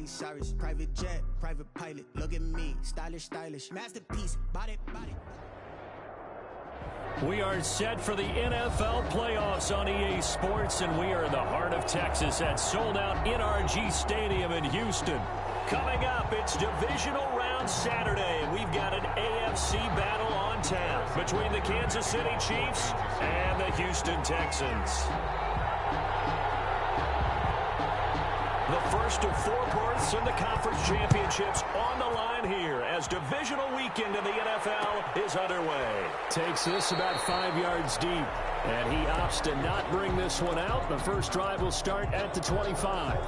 Miley Cyrus, private jet, private pilot. Look at me, stylish, stylish, masterpiece. Body, body. We are set for the NFL playoffs on EA Sports, and we are in the heart of Texas at sold-out NRG Stadium in Houston. Coming up, it's divisional round Saturday, and we've got an AFC battle on tap between the Kansas City Chiefs and the Houston Texans. The first of 4 berths in the conference championships on the line here as divisional weekend in the NFL is underway. Takes this about 5 yards deep, and he opts to not bring this one out. The first drive will start at the 25.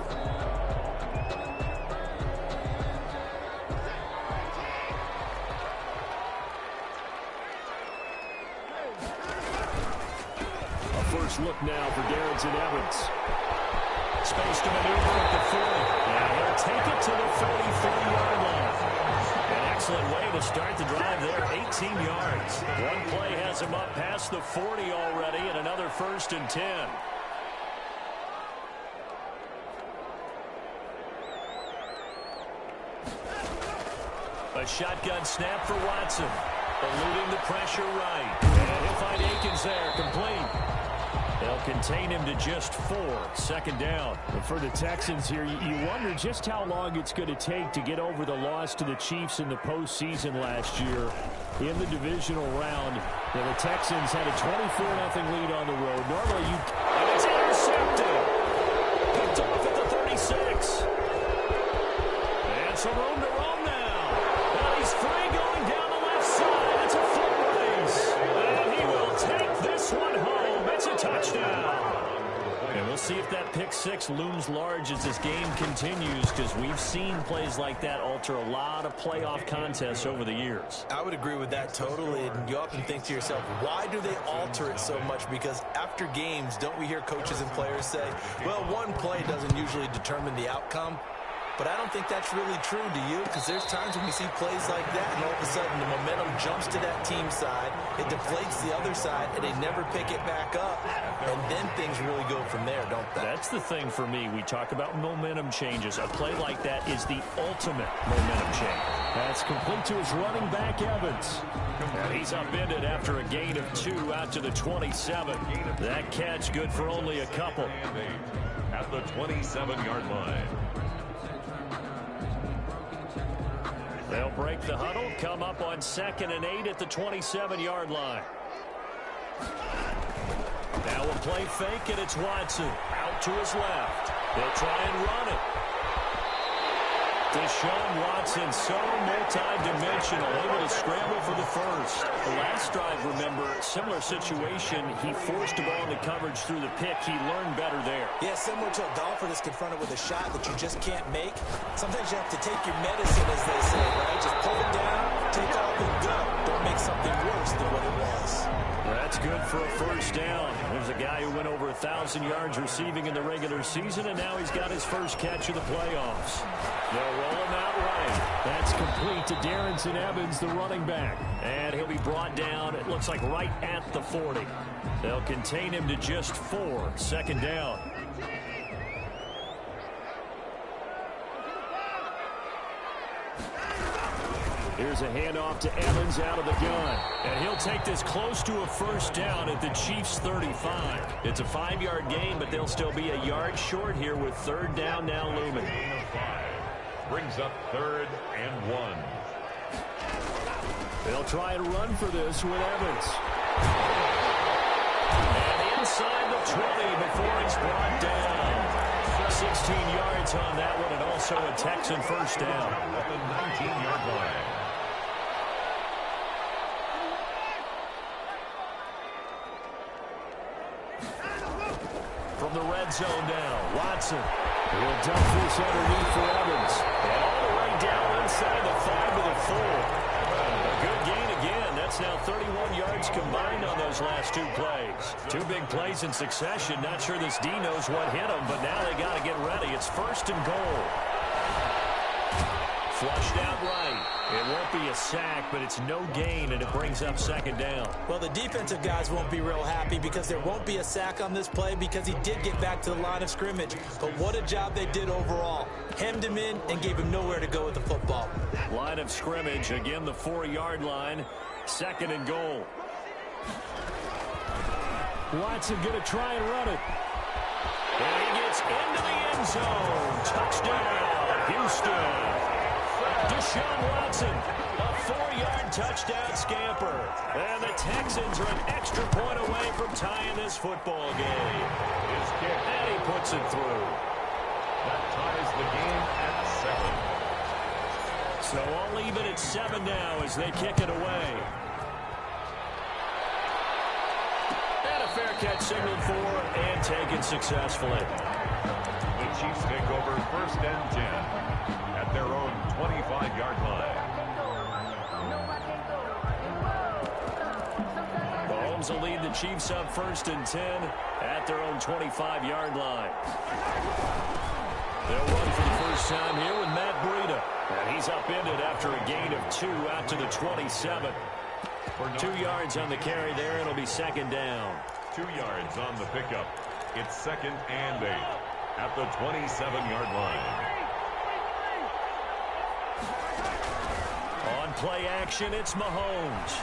A first look now for Darrington Evans. Space to maneuver at the 40. And he'll take it to the 43-yard line. An excellent way to start the drive there, 18 yards. One play has him up past the 40 already, and another 1st and 10. A shotgun snap for Watson. Eluding the pressure right. And he'll find Akins there, complete. They'll contain him to just 4. 2nd down. And for the Texans here, you wonder just how long it's going to take to get over the loss to the Chiefs in the postseason last year in the divisional round. The Texans had a 24-0 lead on the road. Normally, and it's intercepted. Picked off at the 36. And some room to roam now. And he's free going down the left side. It's a foot race. And he will take this one home. It's a touchdown. And we'll see if that pick 6 looms large as this game continues, because we've seen plays like that alter a lot of playoff contests over the years. I would agree with that totally. And you often think to yourself, why do they alter it so much? Because after games, don't we hear coaches and players say, well, one play doesn't usually determine the outcome? But I don't think that's really true, do you? Because there's times when we see plays like that, and all of a sudden the momentum jumps to that team side, it deflates the other side, and they never pick it back up. And then things really go from there, don't they? That's the thing for me. We talk about momentum changes. A play like that is the ultimate momentum change. That's complete to his running back, Evans. And he's upended after a gain of 2 out to the 27. That catch good for only a couple. At the 27-yard line. They'll break the huddle, come up on 2nd and 8 at the 27-yard line. Now a play fake, and it's Watson out to his left. They'll try and run it. Deshaun Watson, so multi-dimensional, able to scramble for the first. The last drive, remember, similar situation. He forced a ball into coverage through the pick. He learned better there. Yeah, similar to a golfer that's confronted with a shot that you just can't make. Sometimes you have to take your medicine, as they say, right? Just pull it down, take off, and go. Don't make something worse than what it was. That's good for a 1st down. There's a guy who went over 1,000 yards receiving in the regular season, and now he's got his first catch of the playoffs. They'll roll him out right. That's complete to Darrington Evans, the running back. And he'll be brought down, it looks like right at the 40. They'll contain him to just 4. 2nd down. Here's a handoff to Evans out of the gun. And he'll take this close to a 1st down at the Chiefs' 35. It's a 5-yard gain, but they'll still be a yard short here with 3rd down now looming. Gain of 5. Brings up 3rd and 1. They'll try and run for this with Evans. And inside the 20 before he's brought down. 16 yards on that one, and also a Texan 1st down. At the 19-yard line. From the red zone now, Watson. He'll dump this underneath for Evans. And all the way down inside the 5 to the 4. A good gain again. That's now 31 yards combined on those last 2 plays. 2 big plays in succession. Not sure this D knows what hit him, but now they got to get ready. It's 1st and goal. Flushed out right. It won't be a sack, but it's no gain, and it brings up second down. Well, the defensive guys won't be real happy because there won't be a sack on this play because he did get back to the line of scrimmage. But what a job they did overall. Hemmed him in and gave him nowhere to go with the football. Line of scrimmage, again the 4-yard line. Second and goal. Watson going to try and run it. And he gets into the end zone. Touchdown, Houston. Deshaun Watson, a 4-yard touchdown scamper. And the Texans are an extra point away from tying this football game. His kick. And he puts it through. That ties the game at 7. So all even at 7 now as they kick it away. And a fair catch signaled for and taken successfully. The Chiefs take over 1st and 10 at their own 25-yard line. Mahomes will lead the Chiefs up 1st and 10 at their own 25-yard line. They'll run for the first time here with Matt Breida. And he's upended after a gain of 2 out to the 27. 2 yards on the carry there. It'll be second down. 2 yards on the pickup. It's 2nd and 8 at the 27-yard line. On play action, it's Mahomes.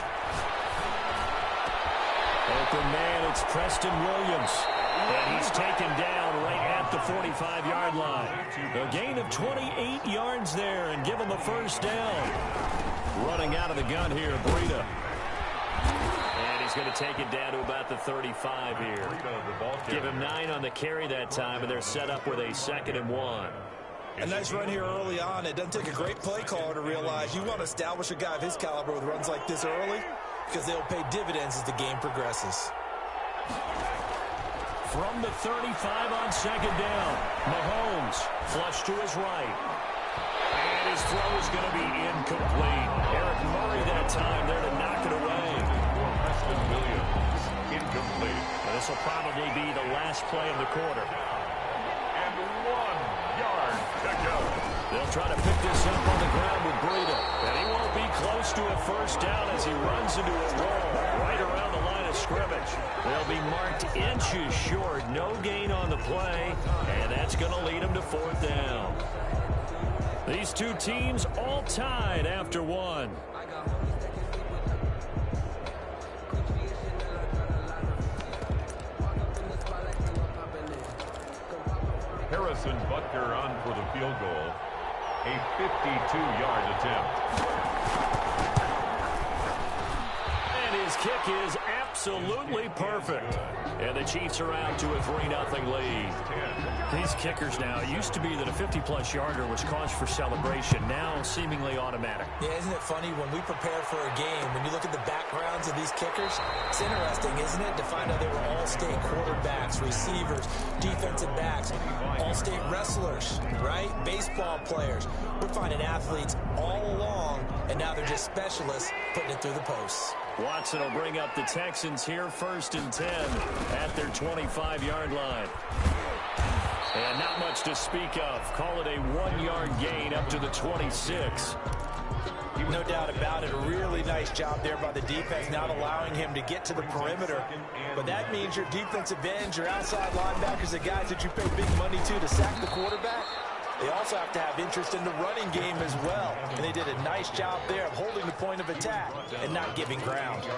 Open man, it's Preston Williams. And he's taken down right at the 45-yard line. A gain of 28 yards there and give him a first down. Running out of the gun here, Breida. And he's going to take it down to about the 35 here. Give him 9 on the carry that time, and they're set up with a 2nd and 1. A nice run here early on. It doesn't take a great play caller to realize you want to establish a guy of his caliber with runs like this early because they'll pay dividends as the game progresses. From the 35 on second down, Mahomes flush to his right. And his throw is going to be incomplete. Eric Murray that time there to knock it away. Preston Williams, incomplete. And this will probably be the last play of the quarter. And 1 yard to go. They'll try to pick this up on the ground with Breida. And he won't be close to a first down as he runs into a wall right around the line of scrimmage. They'll be marked inches short. No gain on the play. And that's going to lead them to 4th down. These two teams all tied after 1. Harrison Butker on for the field goal. A 52-yard attempt. And his kick is absolutely perfect. And the Chiefs are out to a 3-0 lead. These kickers now, it used to be that a 50-plus yarder was cause for celebration. Now seemingly automatic. Yeah, isn't it funny when we prepare for a game, when you look at the backgrounds of these kickers, it's interesting, isn't it, to find out they were all-state quarterbacks, receivers, defensive backs, all-state wrestlers, right? Baseball players. We're finding athletes all along, and now they're just specialists putting it through the posts. Watson will bring up the Texans here 1st and 10 at their 25-yard line. And not much to speak of. Call it a 1-yard gain up to the 26. No doubt about it. A really nice job there by the defense, not allowing him to get to the perimeter. But that means your defensive ends, your outside linebackers, the guys that you pay big money to sack the quarterback, they also have to have interest in the running game as well. And they did a nice job there of holding the point of attack and not giving ground.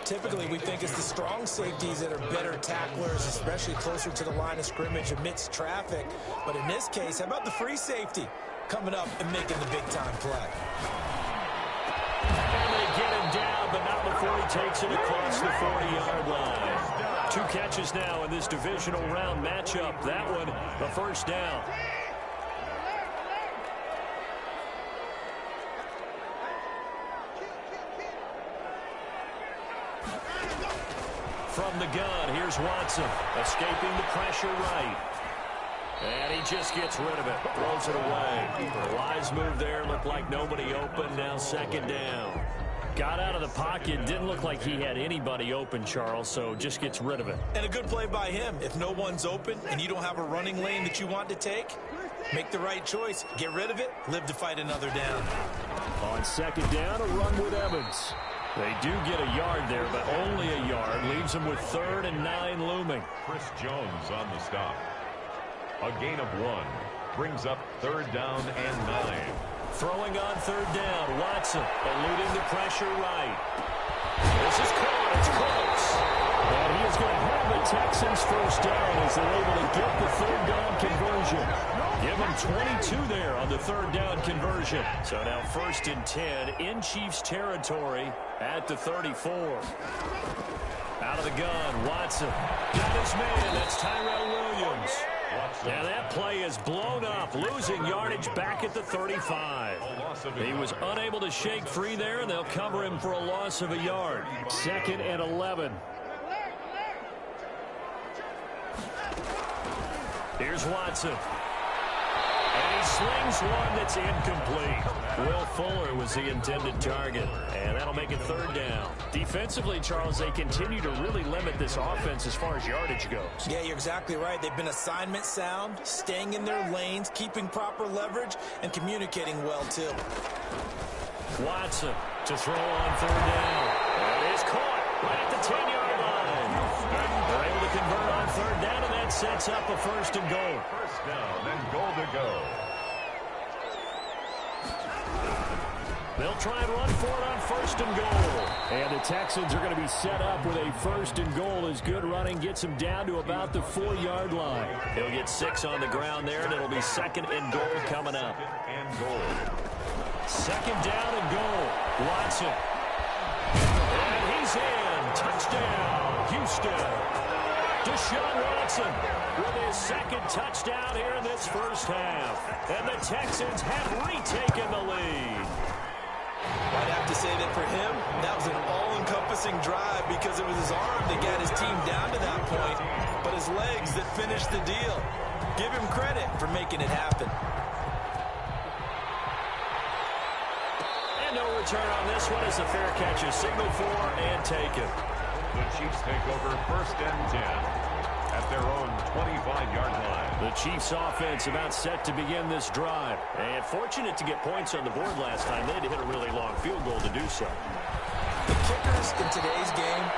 Typically, we think it's the strong safeties that are better tacklers, especially closer to the line of scrimmage amidst traffic. But in this case, how about the free safety coming up and making the big-time play? And they get him down, but not before he takes it across the 40-yard line. 2 catches now in this divisional round matchup. That one, a first down. From the gun, here's Watson, escaping the pressure right. And he just gets rid of it, throws it away. A wise move there, looked like nobody open, now second down. Got out of the pocket, didn't look like he had anybody open, Charles, so just gets rid of it. And a good play by him. If no one's open and you don't have a running lane that you want to take, Make the right choice. Get rid of it. Live to fight another down. On second down, a run with Evans. They do get a yard there, but only a yard. Leaves them with 3rd and 9 looming. Chris Jones on the stop. A gain of 1. Brings up 3rd down and 9. Throwing on 3rd down. Watson eluding the pressure right. This is caught. It's close. And he is going to have the Texans first down as they're able to get the 3rd down conversion. Give them 22 there on the 3rd down conversion. So now 1st and 10 in Chiefs territory at the 34. Out of the gun, Watson. Got his man. That's Tyrell Williams. Now that play is blown up, losing yardage back at the 35. He was unable to shake free there, and they'll cover him for a loss of a yard. 2nd and 11. Here's Watson. And he slings one that's incomplete. Will Fuller was the intended target, and that'll make it 3rd down. Defensively, Charles, they continue to really limit this offense as far as yardage goes. Yeah, you're exactly right. They've been assignment sound, staying in their lanes, keeping proper leverage, and communicating well, too. Watson to throw on 3rd down. That is caught right at the 10-yard line. They're able to convert on 3rd down, and that sets up a 1st and goal. 1st down and goal to go. They'll try and run for it on 1st and goal. And the Texans are going to be set up with a 1st and goal as good running gets him down to about the 4-yard line. He'll get 6 on the ground there, and it'll be 2nd and goal coming up. 2nd and goal. 2nd down and goal. Watson. And he's in. Touchdown, Houston. Deshaun Watson with his 2nd touchdown here in this first half. And the Texans have retaken the lead. I'd have to say that for him, that was an all-encompassing drive because it was his arm that got his team down to that point, but his legs that finished the deal. Give him credit for making it happen. And no return on this one as the fair catch is signaled for and taken. The Chiefs take over 1st and 10 at their own 25-yard line. The Chiefs offense about set to begin this drive. And fortunate to get points on the board last time. They had to hit a really long field goal to do so. The kickers in today's game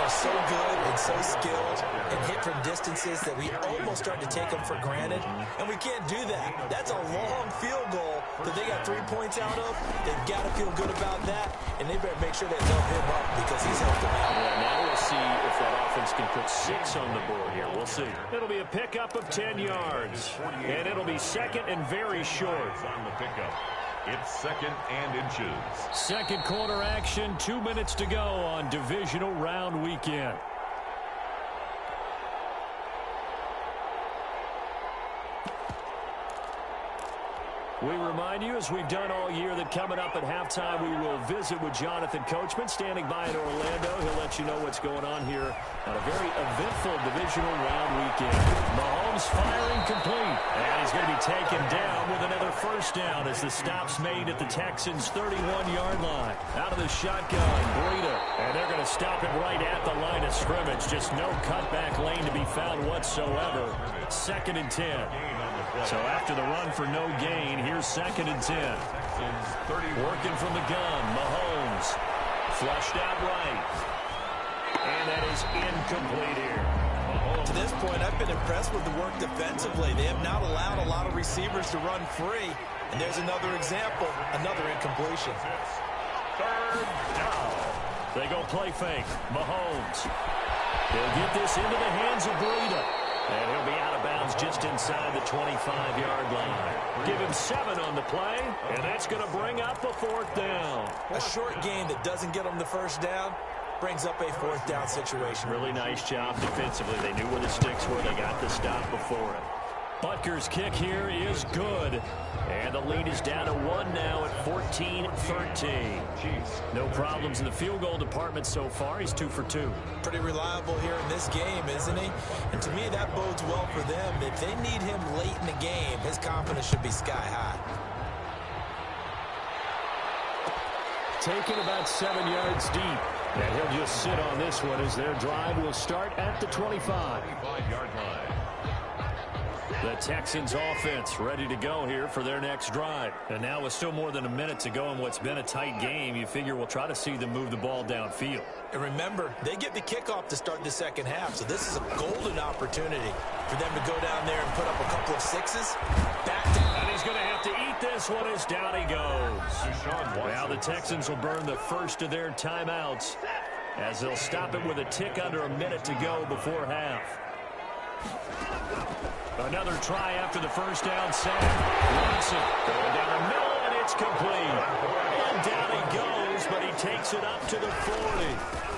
are so good and so skilled and hit from distances that we almost start to take them for granted, and we can't do that. That's a long field goal that they got 3 points out of. They've got to feel good about that, and they better make sure they love him up because he's helped them out. Yeah, now we'll see if that offense can put 6 on the board here. We'll see. It'll be a pickup of 10 yards, and it'll be 2nd and very short. On the pickup. It's 2nd and inches. 2nd quarter action, 2 minutes to go on divisional round weekend. We remind you, as we've done all year, that coming up at halftime, we will visit with Jonathan Coachman, standing by in Orlando. He'll let you know what's going on here on a very eventful divisional round weekend. Mahomes firing complete, and he's going to be taken down with another 1st down as the stop's made at the Texans' 31-yard line. Out of the shotgun, Breida, and they're going to stop him right at the line of scrimmage. Just no cutback lane to be found whatsoever. 2nd and 10. So after the run for no gain, here's 2nd and 10. Working from the gun, Mahomes. Flushed out right. And that is incomplete here. To this point, I've been impressed with the work defensively. They have not allowed a lot of receivers to run free. And there's another example, another incompletion. 3rd down. They go play fake. Mahomes. He'll get this into the hands of Breida. And he'll be out of bounds just inside the 25-yard line. Give him 7 on the play, and that's going to bring up a 4th down. A short gain that doesn't get them the 1st down brings up a 4th down situation. Really nice job defensively. They knew where the sticks were. They got the stop before it. Butker's kick here is good. And the lead is down to 1 now at 14-13. No problems in the field goal department so far. He's 2 for 2. Pretty reliable here in this game, isn't he? And to me, that bodes well for them. If they need him late in the game, his confidence should be sky high. Taken about 7 yards deep. And he'll just sit on this one as their drive will start at the 25. 25-yard line. The Texans offense ready to go here for their next drive. And now with still more than a minute to go in what's been a tight game, you figure we'll try to see them move the ball downfield. And remember, they get the kickoff to start the second half, so this is a golden opportunity for them to go down there and put up a couple of sixes. And he's going to have to eat this one as down he goes. Now the Texans will burn the first of their timeouts as they'll stop it with a tick under a minute to go before half. Another try after the first down sack. Watson going down the middle, and it's complete. And down he goes, but he takes it up to the 40.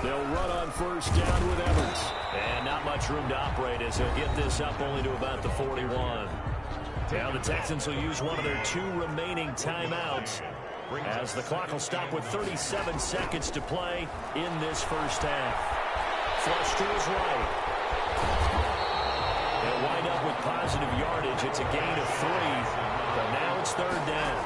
They'll run on first down with Evans. And not much room to operate as he'll get this up only to about the 41. Now the Texans will use one of their 2 remaining timeouts as the clock will stop with 37 seconds to play in this first half. Flush to his right. They'll wind up with positive yardage. It's a gain of 3, but now it's third down.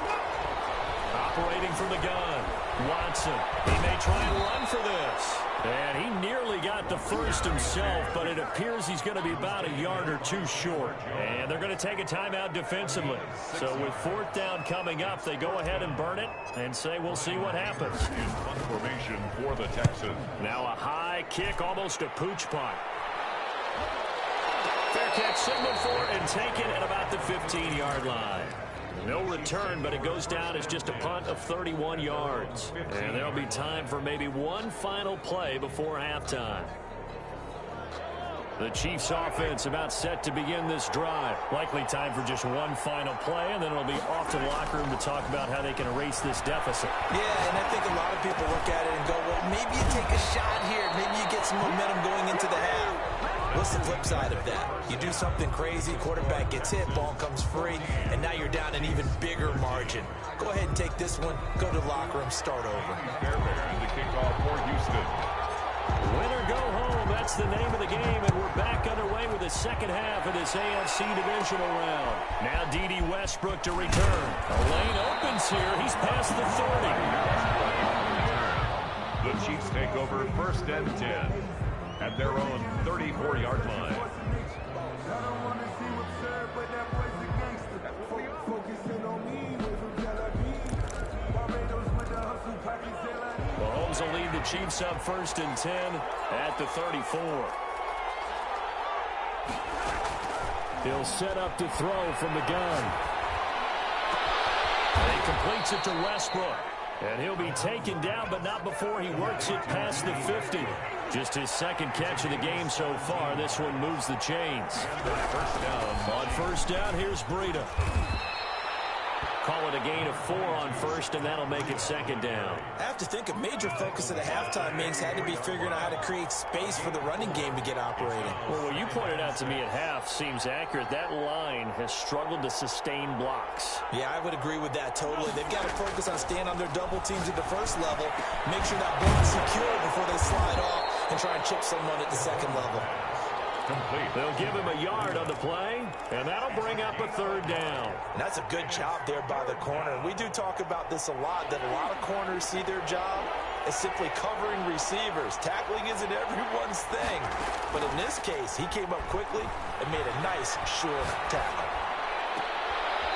Operating from the gun, Watson. He may try and run for this. And he nearly got the first himself, but it appears he's going to be about a yard or 2 short. And they're going to take a timeout defensively. So with fourth down coming up, they go ahead and burn it and say we'll see what happens. In punt formation for the Texans. Now a high kick, almost a pooch punt. Fair catch signaled for and taken at about the 15-yard line. No return, but it goes down as just a punt of 31 yards. And there'll be time for maybe one final play before halftime. The Chiefs offense about set to begin this drive. Likely time for just one final play, and then it'll be off to the locker room to talk about how they can erase this deficit. Yeah, and I think a lot of people look at it and go, well, maybe you take a shot here. Maybe you get some momentum going into the half. What's the flip side of that? You do something crazy, quarterback gets hit, ball comes free, and now you're down an even bigger margin. Go ahead and take this one, go to the locker room, start over. Fairbairn, the kickoff for Houston. Win or go home, that's the name of the game, and we're back underway with the second half of this AFC divisional round. Now D.D. Westbrook to return. A lane opens here. He's past the 30. The Chiefs take over first and 10 at their own 34-yard line. Mahomes will lead the Chiefs up first and 10 at the 34. He'll set up to throw from the gun. And he completes it to Westbrook. And he'll be taken down, but not before he works it past the 50. Just his second catch of the game so far. This one moves the chains. First down. On first down, here's Breida. Call it a gain of 4 on first, and that'll make it second down. I have to think a major focus of the halftime meetings had to be figuring out how to create space for the running game to get operating. Well, what you pointed out to me at half seems accurate. That line has struggled to sustain blocks. Yeah, I would agree with that totally. They've got to focus on staying on their double teams at the first level, make sure that block's secure before they slide off and try and chip someone at the second level. Complete. They'll give him a yard on the play, and that'll bring up a third down. And that's a good job there by the corner. We do talk about this a lot, that a lot of corners see their job as simply covering receivers. Tackling isn't everyone's thing. But in this case, he came up quickly and made a nice, short tackle.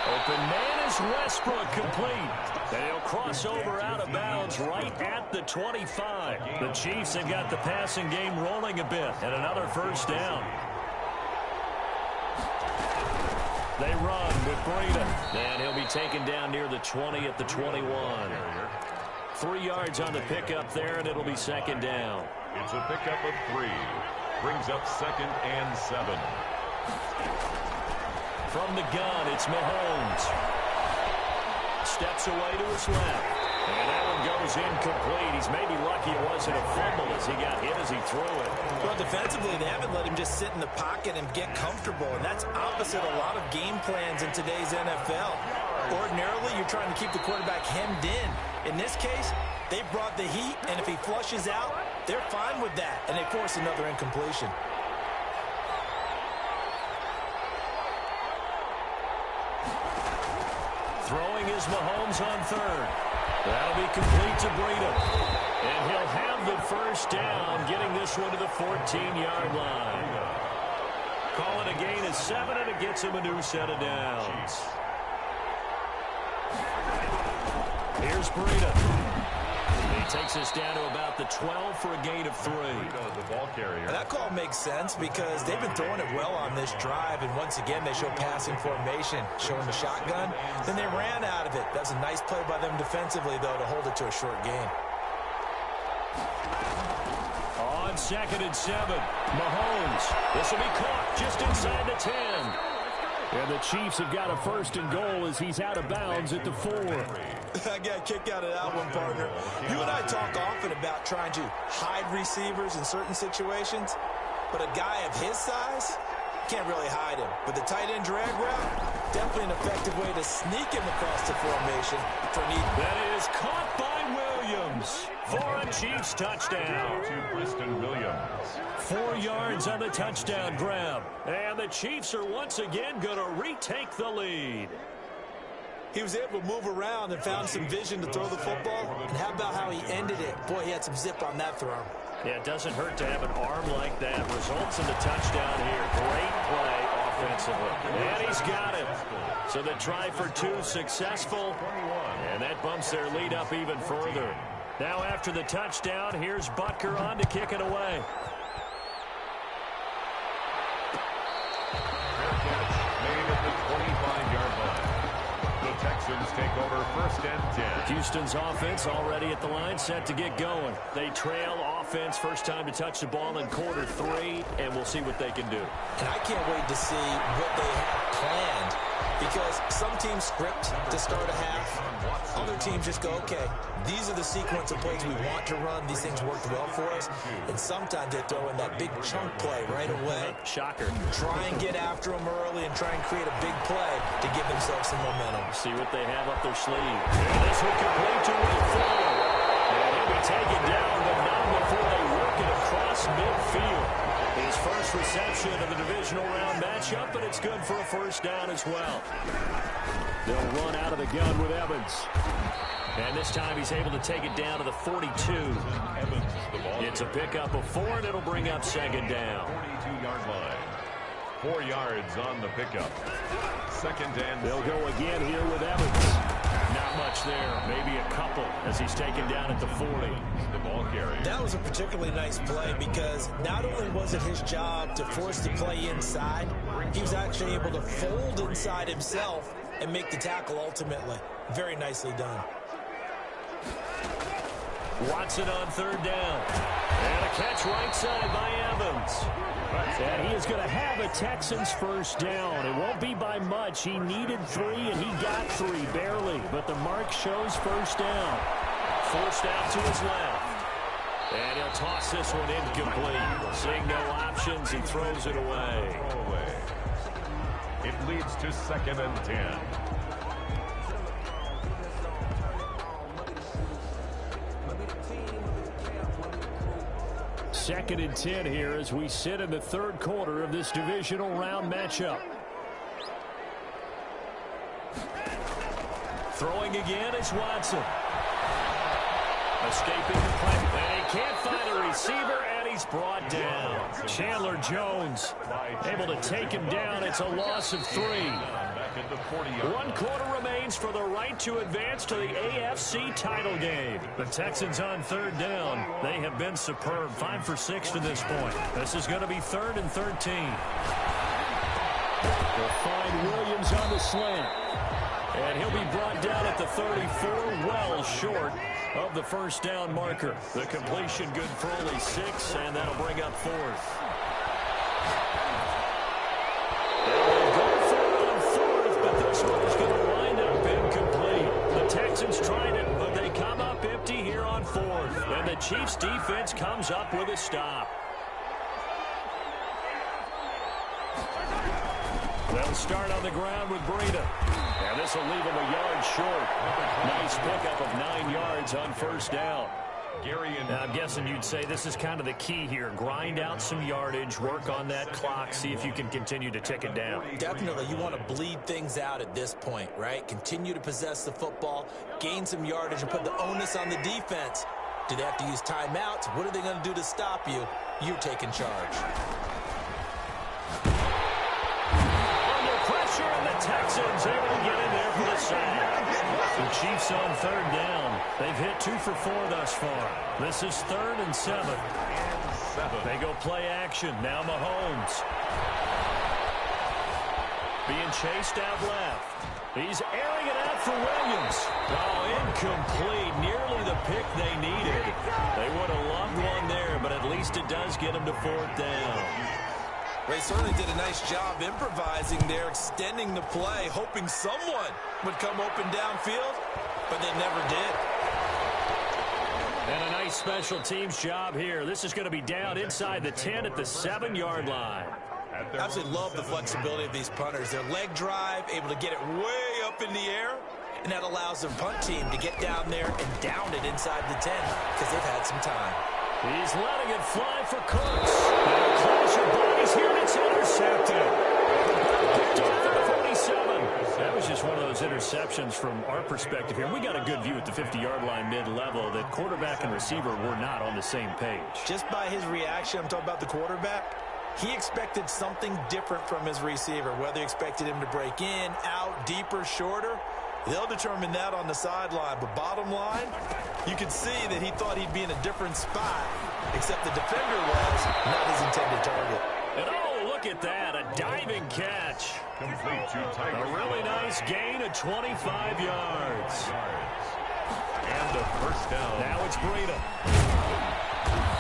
Open man is Westbrook, complete. And he'll cross over out of bounds right at the 25. The Chiefs have got the passing game rolling a bit, and another first down. They run with Breida, and he'll be taken down near the 20 at the 21. 3 yards on the pickup there, and it'll be second down. It's a pickup of 3. Brings up second and 7. From the gun, it's Mahomes. Steps away to his left. And that one goes incomplete. He's maybe lucky it wasn't a fumble as he got hit as he threw it. Well, defensively, they haven't let him just sit in the pocket and get comfortable, and that's opposite a lot of game plans in today's NFL. Ordinarily, you're trying to keep the quarterback hemmed in. In this case, they brought the heat, and if he flushes out, they're fine with that, and they force another incompletion. Throwing is Mahomes on third. That'll be complete to Breida. And he'll have the first down, getting this one to the 14-yard line. Call it a gain of 7, and it gets him a new set of downs. Here's Breida. He takes us down to about the 12 for a gain of 3. The ball carrier. That call makes sense because they've been throwing it well on this drive, and once again they show passing formation, showing the shotgun. Then they ran out of it. That's a nice play by them defensively, though, to hold it to a short gain. On 2nd and 7, Mahomes. This will be caught just inside the 10. And the Chiefs have got a 1st and goal as he's out of bounds at the 4. I got a kick out of that one, partner. You and I talk often about trying to hide receivers in certain situations, but a guy of his size can't really hide him. But the tight end drag route, definitely an effective way to sneak him across the formation for an easy. That is caught by Williams for a Chiefs touchdown. To Preston Williams. 4 yards on the touchdown grab. And the Chiefs are once again going to retake the lead. He was able to move around and found some vision to throw the football. And how about how he ended it? Boy, he had some zip on that throw. Yeah, it doesn't hurt to have an arm like that. Results in the touchdown here. Great play offensively. And he's got it. So the try for 2 successful. And that bumps their lead up even further. Now after the touchdown, here's Butker on to kick it away. Fair catch made at the 25-yard line. The Texans take over 1st and 10. Houston's offense already at the line, set to get going. They trail offense, first time to touch the ball in quarter 3, and we'll see what they can do. And I can't wait to see what they have planned, because some teams script to start a half. Other teams just go, okay, these are the sequence of plays we want to run. These things worked well for us. And sometimes they throw in that big chunk play right away. Shocker. Try and get after them early and try and create a big play to give themselves some momentum. See what they have up their sleeve. And this will complete to Will Fuller. And he'll be taken down, but not before they work it across midfield. His first reception of the divisional round matchup, but it's good for a 1st down as well. They'll run out of the gun with Evans. And this time he's able to take it down to the 42. Evans, the ball. It's a pickup of 4, and it'll bring up 2nd down. 42-yard line. 4 yards on the pickup. 2nd and They'll go again here with Evans. Not much there, maybe a couple as he's taken down at the 40. the ball carrier. That was a particularly nice play because not only was it his job to force the play inside, he was actually able to fold inside himself and make the tackle ultimately. Very nicely done. Watson on 3rd down. And a catch right side by Evans. And he is going to have a Texans 1st down. It won't be by much. He needed 3, and he got 3, barely. But the mark shows 1st down. Forced out to his left. And he'll toss this one incomplete. Seeing no options, he throws it away. It leads to 2nd and 10. Second and 10 here as we sit in the 3rd quarter of this divisional round matchup. Throwing again is Watson. Escaping the play. And he can't find a receiver, and he's brought down. Chandler Jones able to take him down. It's a loss of 3. 1 quarter remains for the right to advance to the AFC title game. The Texans on 3rd down. They have been superb. 5 for 6 to this point. This is going to be 3rd and 13. They'll find Williams on the slant. And he'll be brought down at the 34, well short of the 1st down marker. The completion good for only 6, and that'll bring up 4th. Texans tried it, but they come up empty here on 4th. And the Chiefs defense comes up with a stop. They'll start on the ground with Breida. And this will leave him a yard short. Nice pickup of 9 yards on 1st down. Now, I'm guessing you'd say this is kind of the key here. Grind out some yardage, work on that clock, see if you can continue to tick it down. Definitely, you want to bleed things out at this point, right? Continue to possess the football, gain some yardage, and put the onus on the defense. Do they have to use timeouts? What are they going to do to stop you? You're taking charge. pressure, and the Texans able to get in there for the sack. The Chiefs on third down. They've hit 2 for 4 thus far. This is 3rd and 7. They go play action. Now Mahomes. Being chased out left. He's airing it out for Williams. Oh, incomplete. Nearly the pick they needed. They would have loved one there, but at least it does get them to 4th down. They certainly did a nice job improvising there, extending the play, hoping someone would come open downfield, but they never did. And a nice special teams job here. This is going to be down inside the 10 at the 7-yard line. I absolutely love the flexibility of these punters. Their leg drive, able to get it way up in the air, and that allows their punt team to get down there and down it inside the 10 because they've had some time. He's letting it fly for Cooks. And close your bodies here, and it's intercepted. Picked off at the 47. That was just one of those interceptions from our perspective here. We got a good view at the 50-yard line mid-level that quarterback and receiver were not on the same page. Just by his reaction, I'm talking about the quarterback, he expected something different from his receiver, whether he expected him to break in, out, deeper, shorter. They'll determine that on the sideline. But bottom line, you could see that he thought he'd be in a different spot, except the defender was not his intended target. And oh, look at that, a diving catch. Complete to Tiger. A really nice gain of 25 yards. And a first down. Now it's Breida.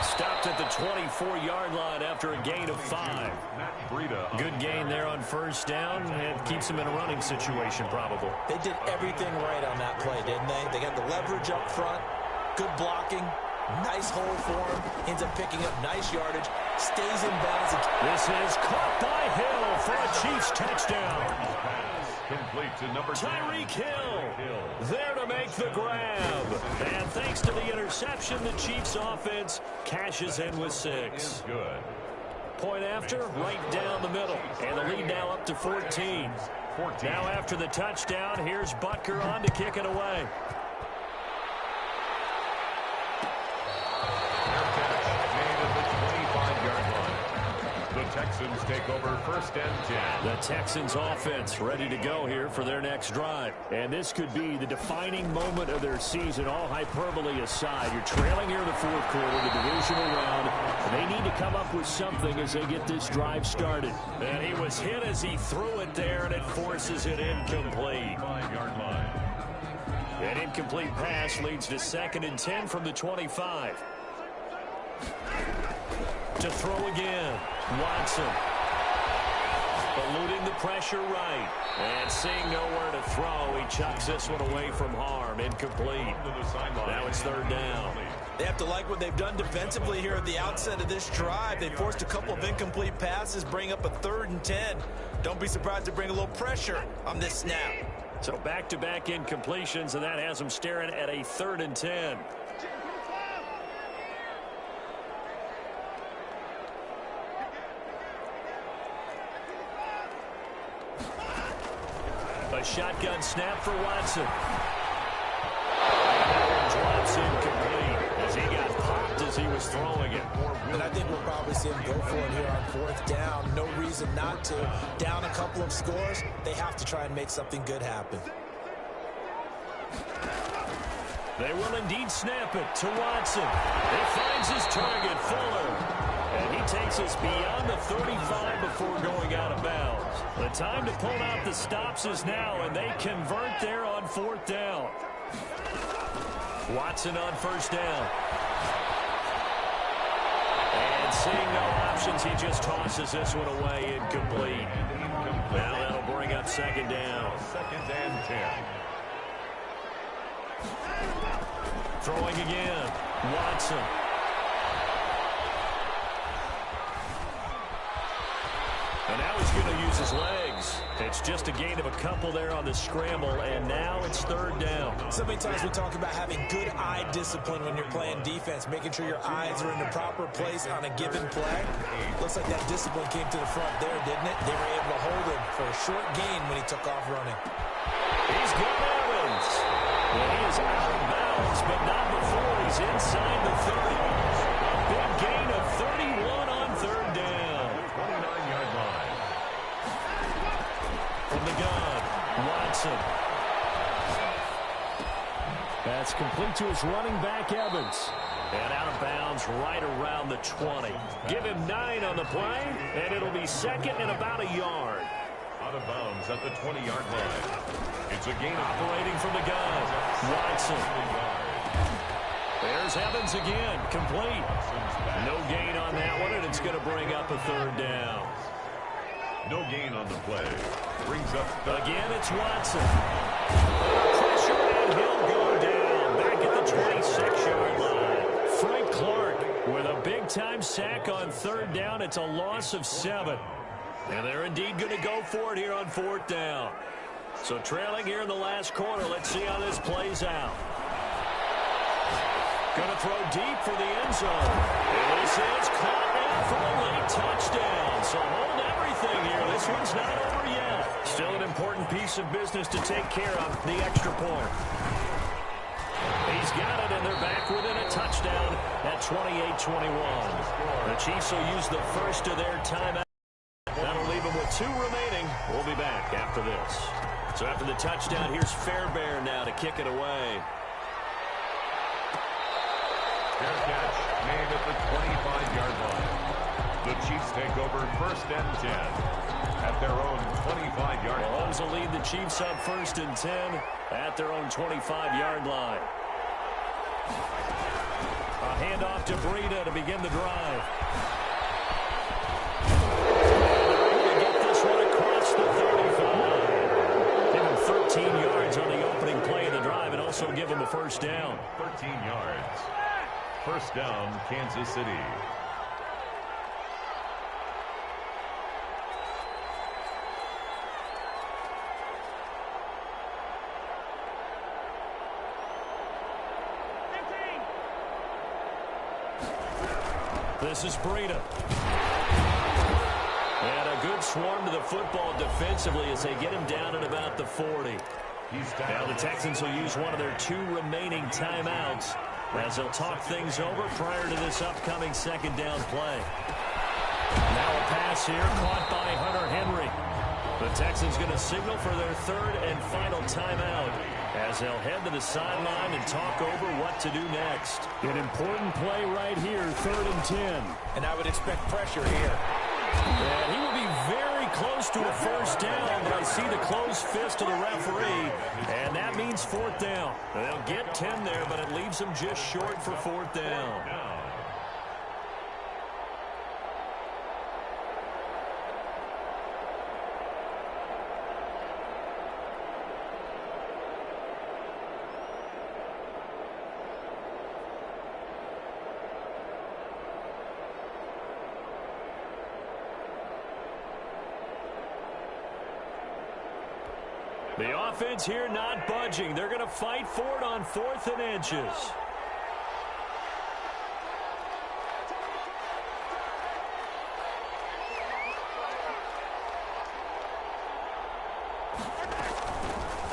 Stopped at the 24-yard line after a gain of 5. Good gain there on first down, and keeps him in a running situation probably. They did everything right on that play, didn't they? They got the leverage up front, good blocking, nice hole for him, ends up picking up nice yardage, stays in bounds. This is caught by Hill for a Chiefs touchdown. Complete to number Tyreek Hill there to make the grab. And thanks to the interception, the Chiefs offense cashes in with 6. Good. Point after, right down the middle. And the lead now up to 14. Now after the touchdown, here's Butker on to kick it away. The Texans take over first and 10. The Texans offense ready to go here for their next drive. And this could be the defining moment of their season, all hyperbole aside. You're trailing here in the 4th quarter, the divisional round. They need to come up with something as they get this drive started. And he was hit as he threw it there, and it forces it incomplete. 5-yard line. An incomplete pass leads to 2nd and 10 from the 25. To throw again. Watson. Eluding the pressure right. And seeing nowhere to throw, he chucks this one away from harm. Incomplete. Now it's 3rd down. They have to like what they've done defensively here at the outset of this drive. They forced a couple of incomplete passes, bring up a 3rd and 10. Don't be surprised to bring a little pressure on this snap. So back-to-back incompletions, and that has them staring at a 3rd and 10. A shotgun snap for Watson. And that one drops incomplete as he got popped as he was throwing it. And I think we'll probably see him go for it here on 4th down. No reason not to. Down a couple of scores, they have to try and make something good happen. They will indeed snap it to Watson. He finds his target, Fuller. And he takes us beyond the 35 before going out of bounds. The time to pull out the stops is now, and they convert there on 4th down. Watson on 1st down. And seeing no options, he just tosses this one away, incomplete. Now that'll bring up 2nd down. 2nd and 10. Throwing again. Watson. And now he's going to use his legs. It's just a gain of a couple there on the scramble, and now it's 3rd down. So many times we talk about having good eye discipline when you're playing defense, making sure your eyes are in the proper place on a given play. Looks like that discipline came to the front there, didn't it? They were able to hold him for a short gain when he took off running. He's got Evans. And he is out of bounds, but not before he's inside the 30. A big gain of 31 on 3rd down. 29-yard line. From the Watson. That's complete to his running back, Evans. And out of bounds right around the 20. Give him 9 on the play, and it'll be second and about a yard. Out of bounds at the 20-yard line. It's a gain operating from the gun. Watson. There's Evans again, complete. No gain on that one, and it's going to bring up a third down. No gain on the play. Brings up again, it's Watson. Pressure, and he'll go down. Back at the 26-yard line. Frank Clark with a big-time sack on third down. It's a loss of 7. And they're indeed going to go for it here on fourth down. So trailing here in the last quarter. Let's see how this plays out. Going to throw deep for the end zone. And this is caught now for a late touchdown. So hold everything here. This one's not over yet. Still an important piece of business to take care of, the extra point. He's got it, and they're back within a touchdown at 28-21. The Chiefs will use the first of their timeout. That'll leave them with 2 remaining. We'll be back after this. So after the touchdown, here's Fairbairn now to kick it away. Fair catch made at the 25-yard line. The Chiefs take over first and 10 at their own 25-yard line. Mahomes will lead the Chiefs up first and 10 at their own 25-yard line. A handoff to Breida to begin the drive. To get this one across the 35. Give him 13 yards on the opening play of the drive and also give him a first down. 13 yards. First down, Kansas City. This is Breida. And a good swarm to the football defensively as they get him down at about the 40. Now the Texans will use one of their 2 remaining timeouts as they'll talk things over prior to this upcoming second down play. Now a pass here caught by Hunter Henry. The Texans going to signal for their 3rd and final timeout as they'll head to the sideline and talk over what to do next. An important play right here, 3rd and 10. And I would expect pressure here. And he will be very close to a first down, but I see the closed fist of the referee, and that means 4th down. They'll get 10 there, but it leaves them just short for 4th down. The offense here not budging. They're going to fight for it on 4th and inches.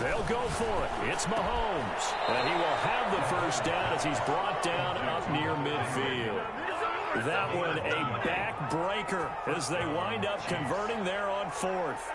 They'll go for it. It's Mahomes. And he will have the first down as he's brought down up near midfield. That one a backbreaker as they wind up converting there on 4th.